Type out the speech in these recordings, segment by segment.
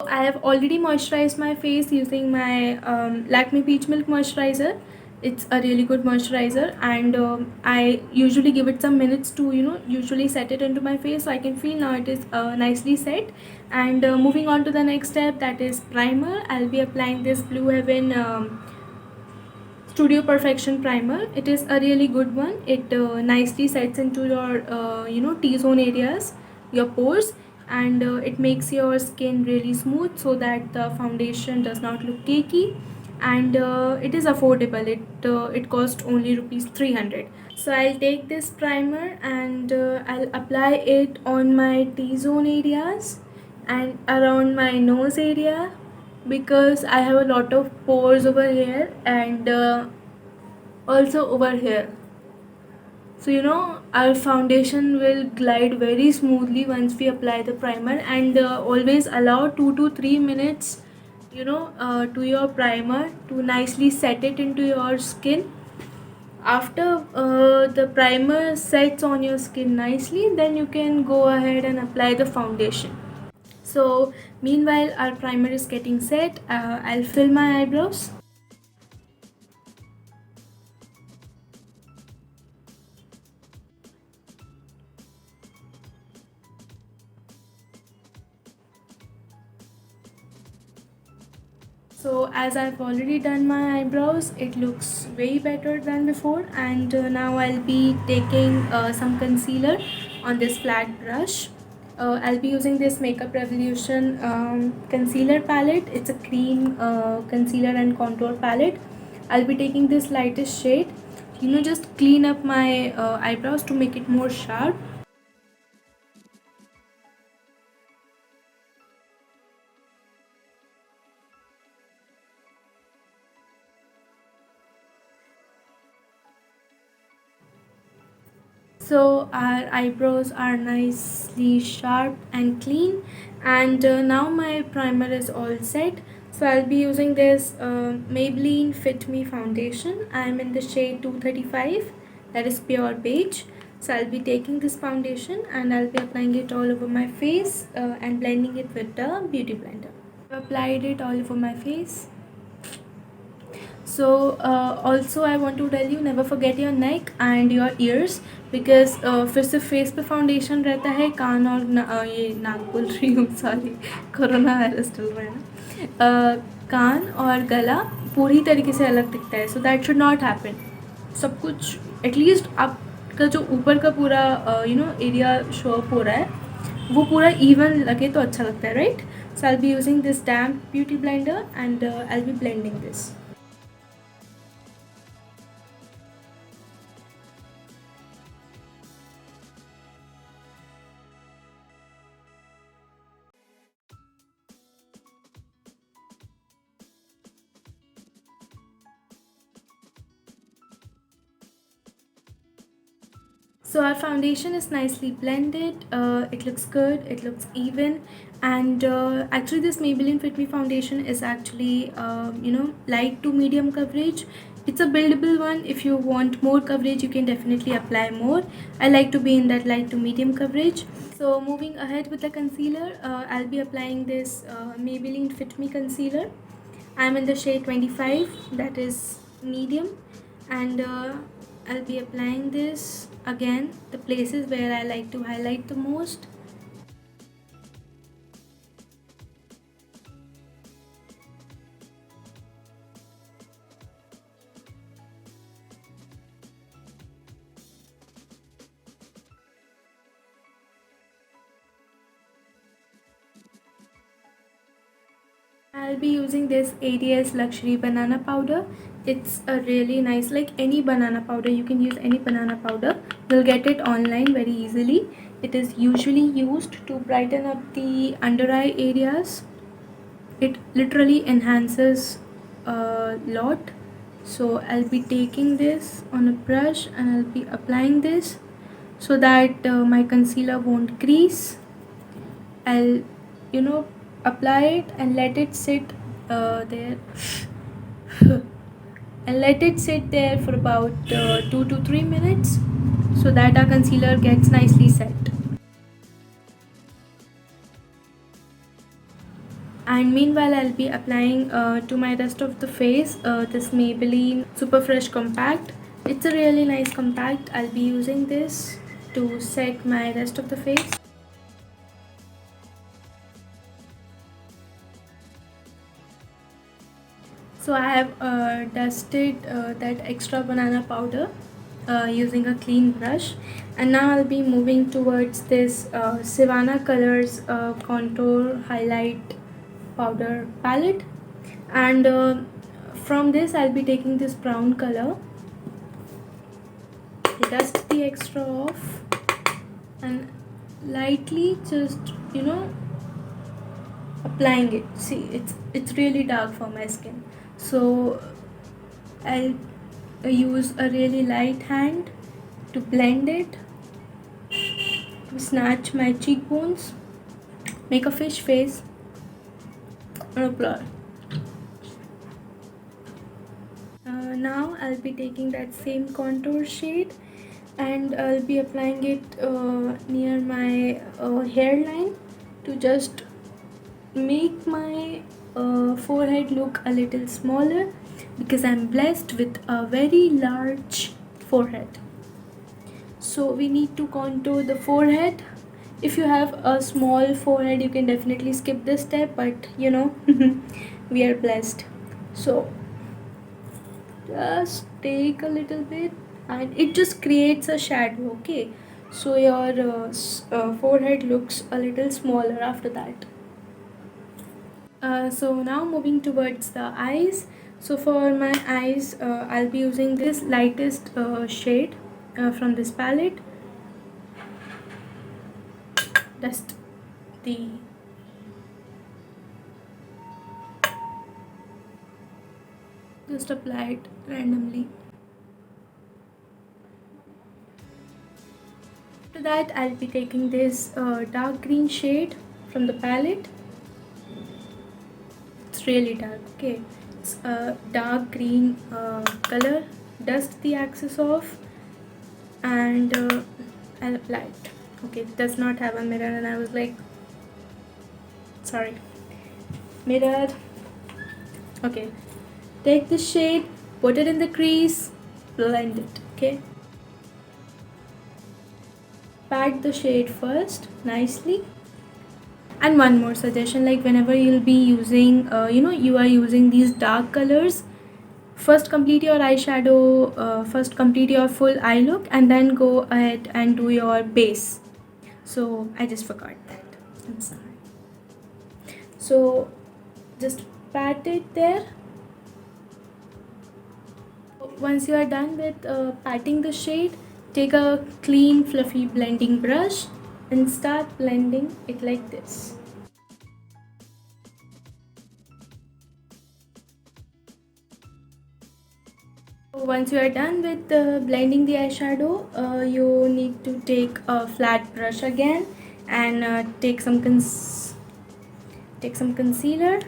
I have already moisturized my face using my Lakme Peach Milk Moisturizer. It's a really good moisturizer, and I usually give it some minutes to usually set it into my face, so I can feel now it is nicely set. And moving on to the next step, that is primer. I'll be applying this Blue Heaven Studio Perfection primer. It is a really good one. It nicely sets into your T-zone areas, your pores, and it makes your skin really smooth so that the foundation does not look cakey. And it is affordable. It costs only rupees 300. So I'll take this primer and I'll apply it on my T-zone areas and around my nose area, because I have a lot of pores over here, and also over here. So our foundation will glide very smoothly once we apply the primer. And always allow 2 to 3 minutes to your primer to nicely set it into your skin. After the primer sets on your skin nicely, then you can go ahead and apply the foundation. So meanwhile our primer is getting set, I'll fill my eyebrows. So as I've already done my eyebrows, it looks way better than before. And now I'll be taking some concealer on this flat brush. I'll be using this Makeup Revolution concealer palette. It's a cream concealer and contour palette. I'll be taking this lightest shade. Just clean up my eyebrows to make it more sharp. So our eyebrows are nicely sharp and clean, and now my primer is all set. So I'll be using this Maybelline Fit Me foundation. I'm in the shade 235, that is pure beige. So I'll be taking this foundation and I'll be applying it all over my face and blending it with the beauty blender. I've applied it all over my face. So also I want to tell you, never forget your neck and your ears, because फिर से face पे foundation रहता है, कान और ये नाक बोल रही हूँ, सॉरी, कोरोना वायरस चल रहा है ना, कान और गला पूरी तरीके से अलग दिखता है. So that should not happen. सब कुछ एटलीस्ट आपका जो ऊपर का पूरा एरिया शो अप हो रहा है वो पूरा इवन लगे तो अच्छा लगता है, right? So I will be using this damp beauty blender and I will be blending this. So our foundation is nicely blended. It looks good. It looks even. And actually, this Maybelline Fit Me foundation is actually light to medium coverage. It's a buildable one. If you want more coverage, you can definitely apply more. I like to be in that light to medium coverage. So moving ahead with the concealer, I'll be applying this Maybelline Fit Me concealer. I'm in the shade 25, that is medium, and I'll be applying this again the places where I like to highlight the most. I'll be using this ADS Luxury Banana Powder. It's a really nice, like any banana powder, you can use any banana powder. You'll get it online very easily. It is usually used to brighten up the under eye areas. It literally enhances a lot. So I'll be taking this on a brush and I'll be applying this so that my concealer won't crease. I'll apply it and let it sit there and let it sit there for about 2 to 3 minutes so that our concealer gets nicely set. And meanwhile, I'll be applying to my rest of the face this Maybelline Super Fresh Compact. It's a really nice compact. I'll be using this to set my rest of the face. So I have dusted that extra banana powder using a clean brush, and now I'll be moving towards this Savannah Colors contour highlight powder palette, and from this I'll be taking this brown color, dust the extra off, and lightly just applying it. See, it's really dark for my skin, so I'll use a really light hand to blend it, to snatch my cheekbones, make a fish face, and apply. Now I'll be taking that same contour shade and I'll be applying it near my hairline to just make my forehead look a little smaller, because I'm blessed with a very large forehead. So we need to contour the forehead. If you have a small forehead, you can definitely skip this step, but we are blessed. So just take a little bit and it just creates a shadow, okay? So your forehead looks a little smaller after that. So now moving towards the eyes. So for my eyes, I'll be using this lightest shade from this palette. Just the just apply it randomly. After that, I'll be taking this dark green shade from the palette. It's really dark, okay? It's a dark green color. Dust the excess off and I'll apply it. Okay, it does not have a mirror, and I was like, sorry, mirror. Okay, take the shade, put it in the crease, blend it, okay? Pat the shade first nicely. And one more suggestion, like whenever you'll be using you are using these dark colors, first complete your eyeshadow, first complete your full eye look, and then go ahead and do your base. So I just forgot that, I'm sorry. So just pat it there. Once you are done with patting the shade, take a clean fluffy blending brush and start blending it like this. Once you are done with blending the eyeshadow, you need to take a flat brush again and take some concealer.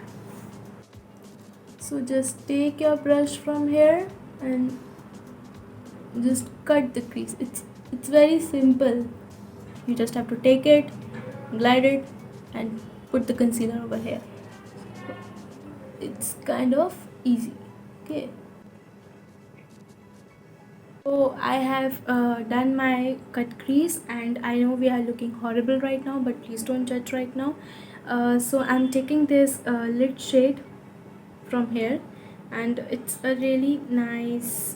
So just take your brush from here and just cut the crease. It's very simple. You just have to take it, glide it, and put the concealer over here. It's kind of easy, okay? So I have done my cut crease, and I know we are looking horrible right now, but please don't judge right now. So I'm taking this lid shade from here, and it's a really nice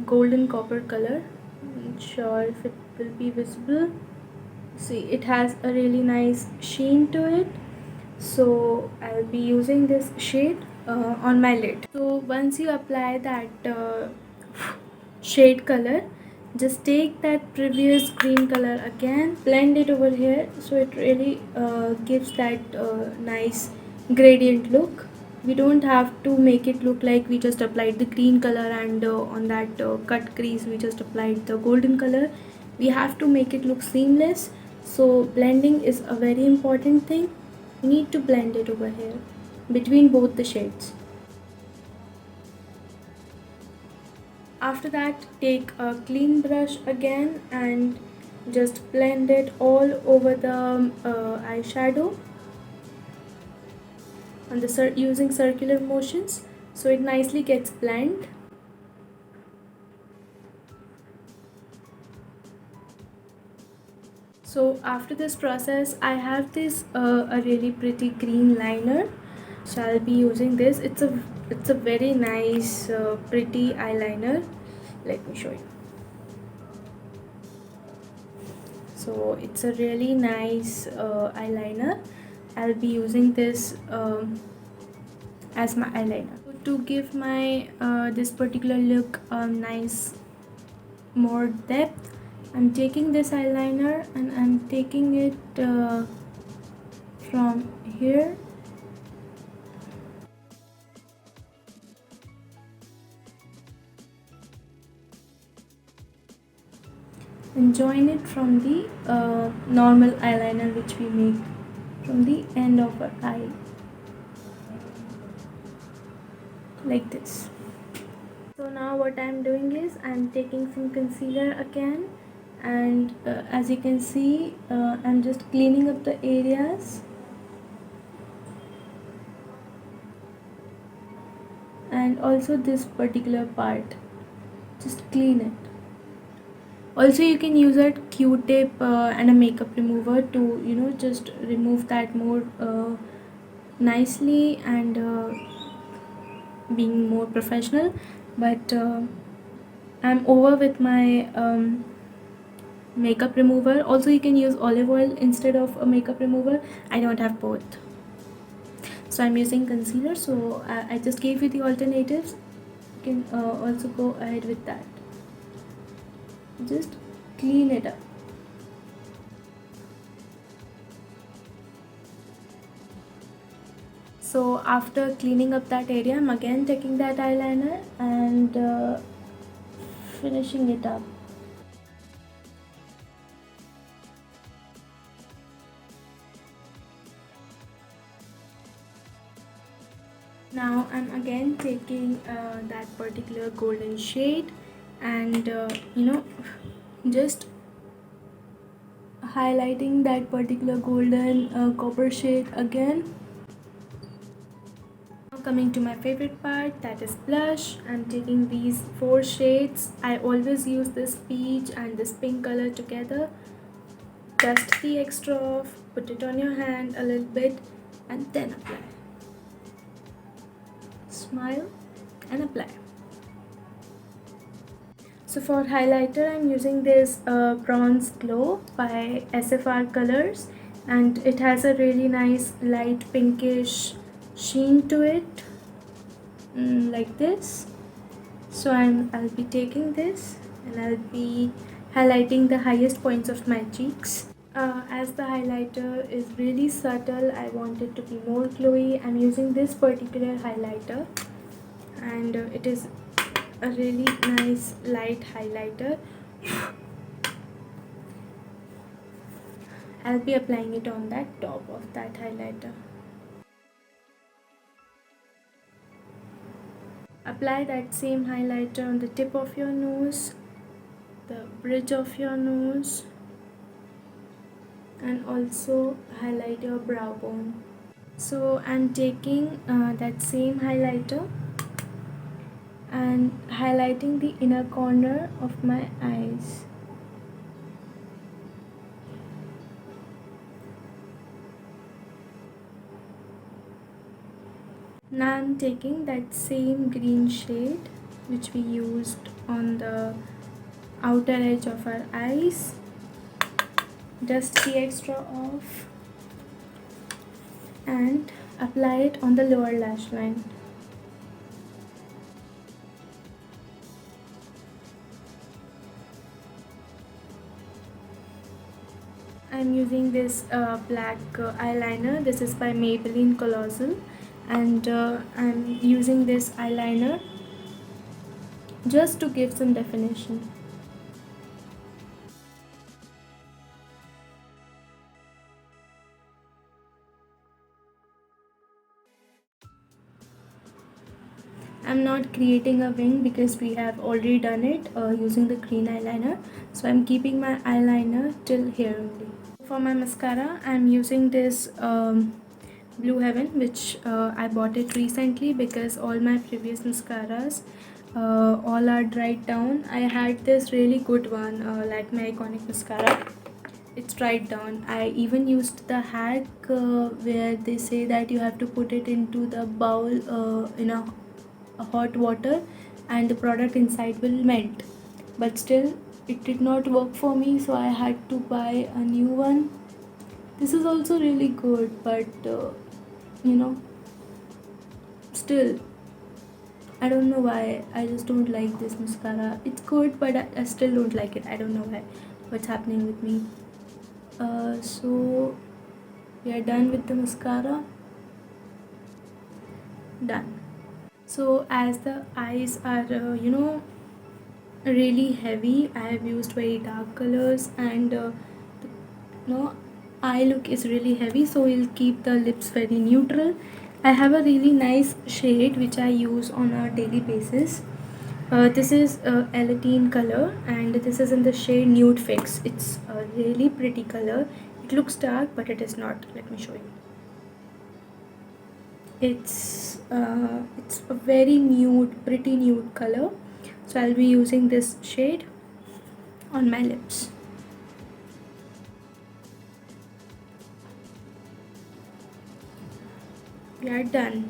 golden copper color. I'm not sure if it will be visible. See, it has a really nice sheen to it, so I'll be using this shade on my lid. So once you apply that shade color, just take that previous green color again, blend it over here, so it really gives that nice gradient look. We don't have to make it look like we just applied the green color and on that cut crease we just applied the golden color. We have to make it look seamless, so blending is a very important thing. You need to blend it over here between both the shades. After that, take a clean brush again and just blend it all over the eyeshadow on the using circular motions, so it nicely gets blended. So after this process, I have this a really pretty green liner. So I'll be using this. It's a very nice pretty eyeliner. Let me show you. So it's a really nice eyeliner. I'll be using this as my eyeliner to give my this particular look nice more depth. I'm taking this eyeliner and I'm taking it from here and join it from the normal eyeliner which we make from the end of our eye, like this. So now what I'm doing is I'm taking some concealer again, and as you can see, I'm just cleaning up the areas and also this particular part, just clean it. Also you can use a q-tip and a makeup remover to just remove that more nicely and being more professional, but I'm over with my makeup remover. Also you can use olive oil instead of a makeup remover. I don't have both, so I'm using concealer, so I just gave you the alternatives. You can also go ahead with that. Just clean it up. So after cleaning up that area, I'm again taking that eyeliner and finishing it up. Now I'm again taking that particular golden shade and just highlighting that particular golden copper shade again. Now coming to my favorite part, that is blush. I'm taking these 4 shades. I always use this peach and this pink color together. Dust the extra off, put it on your hand a little bit and then apply. Smile and apply. So for highlighter, I'm using this Bronze Glow by SFR Colors, and it has a really nice light pinkish sheen to it, like this. So I'll be taking this and I'll be highlighting the highest points of my cheeks. As the highlighter is really subtle, I want it to be more glowy. I'm using this particular highlighter, and it is a really nice light highlighter. I'll be applying it on that top of that highlighter. Apply that same highlighter on the tip of your nose, the bridge of your nose, and also highlight your brow bone. So I'm taking that same highlighter and highlighting the inner corner of my eyes. Now I'm taking that same green shade which we used on the outer edge of our eyes, dust the extra off and apply it on the lower lash line. I'm using this black eyeliner. This is by Maybelline Colossal, and I'm using this eyeliner just to give some definition. I'm not creating a wing because we have already done it using the green eyeliner. So I'm keeping my eyeliner till here only. For my mascara, I'm using this Blue Heaven, which I bought it recently because all my previous mascaras all are dried down. I had this really good one, like my iconic mascara. It's dried down. I even used the hack where they say that you have to put it into the bowl in a hot water and the product inside will melt. But still, it did not work for me, so I had to buy a new one. This is also really good, but you know, still, I don't know why. I just don't like this mascara. It's good, but I still don't like it. I don't know why. What's happening with me? So we are done with the mascara. Done. So as the eyes are really heavy, I have used very dark colors, and eye look is really heavy, so we'll keep the lips very neutral. I have a really nice shade which I use on a daily basis. This is Elatine color, and this is in the shade Nude Fix. It's a really pretty color. It looks dark, but it is not. Let me show you. It's a very nude, pretty nude color. So I'll be using this shade on my lips. We are done.